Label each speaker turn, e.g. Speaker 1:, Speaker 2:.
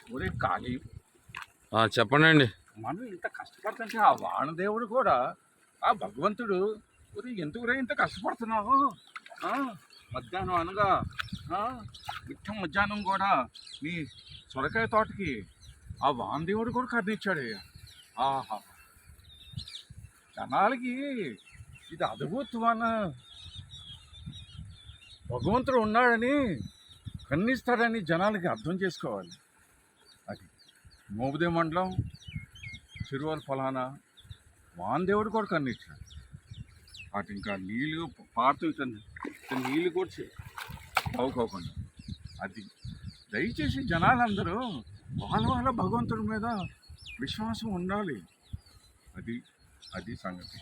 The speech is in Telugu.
Speaker 1: ఒరే ఖాళీ
Speaker 2: చెప్పండి.
Speaker 1: మనం ఇంత కష్టపడుతుంటే ఆ వానదేవుడు కూడా ఆ భగవంతుడు ఒరే ఎందుకురా ఇంత కష్టపడుతున్నావు మధ్యాహ్నం అనగా మిట్ట మధ్యాహ్నం కూడా మీ సొరకాయ తోటకి ఆ వానదేవుడు కూడా కరుణిచ్చాడయ్యా. ఆహా, జనాలకి ఇది అద్భుతమైన భగవంతుడు ఉన్నాడని కన్నిస్తాడని జనాలకి అర్థం చేసుకోవాలి. అది మోబుదే మండలం చిరువల ఫలానా వానదేవుడు కూడా కన్నిచ్చాడు. అటు ఇంకా నీళ్ళు పారుతుంది, నీళ్ళు కూడా తవ్వుకోకుండా. అది దయచేసి జనాలందరూ వాళ్ళ భగవంతుడి మీద విశ్వాసం ఉండాలి. అది అది సంగతి.